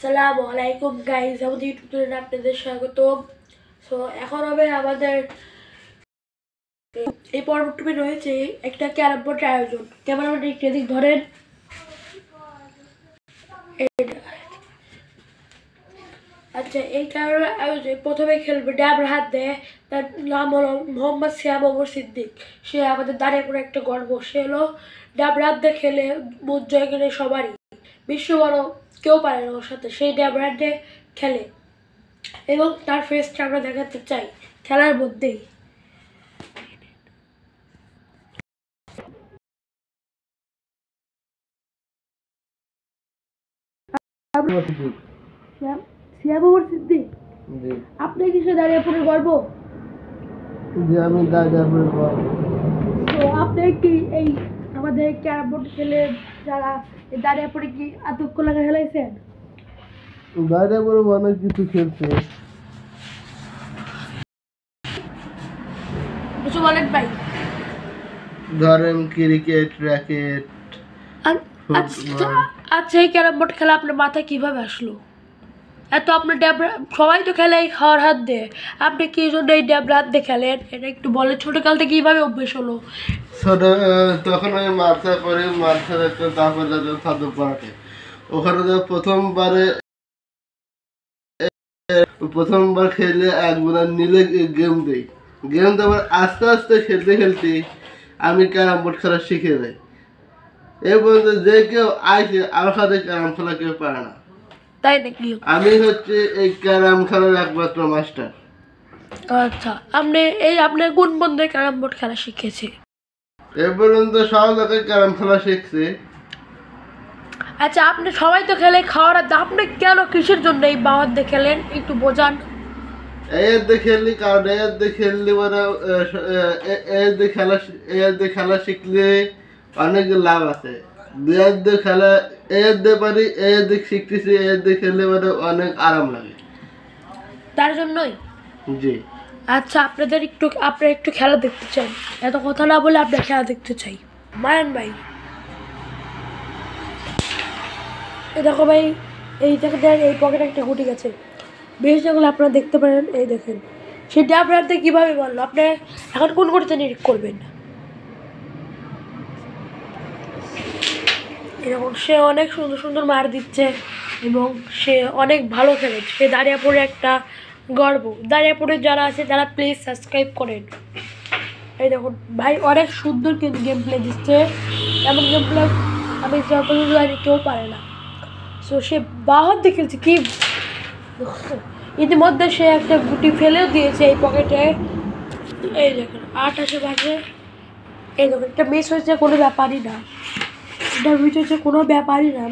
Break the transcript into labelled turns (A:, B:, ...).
A: আসসালামু আলাইকুম গাইস, আমাদের ইউটিউব চ্যানেলে আপনাদের স্বাগতম। সো এখন হবে আমাদের এই পর্বটি রয়েছে একটা ক্যারাম বোর্ডের আয়োজন। ক্যামেরাম্যান একটু এদিক ধরেন। আচ্ছা, এই ক্যারাম আয়োজন প্রথমে খেলবে ড্যাবর হাত দেয়। তার নাম হলো মোহাম্মদ সিয়াম ওমর সিদ্দিক। সে আমাদের দাঁড়িয়ে পড়ে একটা গর্ব। সে হলো ড্যাবর হাত দিয়ে খেলে বুঝ জয় গেলে সবারই বিশ্ব বড় কেউ পারে না ওর সাথে। সেই ড্যাবর হাত দিয়ে খেলে এবং তার ফেসটা আমরা দেখাতে চাই খেলার মধ্যেই। সিয়াম ওমর সিদ্দিক, আপনি কিসে দাঁড়িয়ে পড়ে গর্ব?
B: আমি দাঁড়িয়ে পড়ে গর্ব।
A: তো আপনি কি এই আমাদের ক্যারাম বোর্ড খেলে যারা দাঁড়িয়ে পড়ে কি আতঙ্ক লাগা খেলাইছেন?
B: দাঁড়িয়ে পড়ে অনেক কিছু খেলছে।
A: কিছু বলেন ভাই।
B: ধরেন ক্রিকেট, র্যাকেট,
A: আচ্ছা, এই ক্যারাম বোর্ড খেলা আপনার মাথায় কিভাবে আসলো? এত আপনার ড্যাবরা সবাই তো খেলে এই খাওয়ার হাত দিয়ে, আপনি কি জন্য এই ড্যাবরা হাত দিয়ে খেলেন এটা একটু বলেন। ছোটকাল থেকে কিভাবে অভ্যেস হলো?
B: ছোট তখন আমি মার্চা করে মার্চার একটা তারপর সাধু পাড়াতে ওখানে প্রথমবার খেলে একবার নিলে গেম দেই। গেম দেওয়ার আস্তে আস্তে খেলতে খেলতে আমি ক্যারাম বোর্ড খেলা শিখে যাই। এই পর্যন্ত যে কেউ আইছে আমার সাথে ক্যারাম খেলা কেউ পারে না।
A: তাই নাকি?
B: আমি হচ্ছে এই ক্যারাম খেলার একমাত্র মাস্টার।
A: আচ্ছা, আপনার কোন বন্ধু ক্যারাম বোর্ড খেলা শিখেছে?
B: এ পর্যন্ত সব লোকে ক্যারাম খেলা শিখছে।
A: আচ্ছা, আপনি সবাই তো খেলে খাওয়ার হাত, আপনি কেন কিসের জন্য এই বাহার দিয়ে খেলেন একটু বোঝান।
B: খেললি কারণ খেললি মানে খেলা শিখলে অনেক লাভ আছে। খেলা পারি শিখতেছি খেললে মানে অনেক আরাম লাগে
A: তার জন্যই।
B: জি।
A: আচ্ছা, আপনারা একটু খেলা দেখতে চাই, এত কথা না বলে আপনার খেলা দেখতে চাই। মায়ান ভাই, দেখো ভাই, এই দেখেন এই পকেটে একটা গুটি গেছে। বেশ, যেগুলো আপনারা দেখতে পারেন, এই দেখেন সেটা আপনাদের কীভাবে বললো। আপনি এখন কোন গুটিতে নিরিখ করবেন? এরকম সে অনেক সুন্দর সুন্দর মার দিচ্ছে এবং সে অনেক ভালো খেলে। সে দাঁড়িয়ে পড়ে একটা গর্ব। দাঁড়িয়ে পড়ে যারা আছে তারা প্লিজ সাবস্ক্রাইব করেন। এই দেখুন ভাই, অনেক সুন্দর কিন্তু গেম প্লে দিচ্ছে। এমন গেম প্লে আমি জানি কেউ পারে না। সো সে বাহার দিয়ে খেলছে কি, ইতিমধ্যে সে একটা গুটি ফেলেও দিয়েছে এই পকেটে। এই দেখুন 8 আশেপাশে। এই দেখুন একটা মিস হয়েছে, কোনো ব্যাপারই না। এটা মিস হয়েছে, কোনো ব্যাপারই না।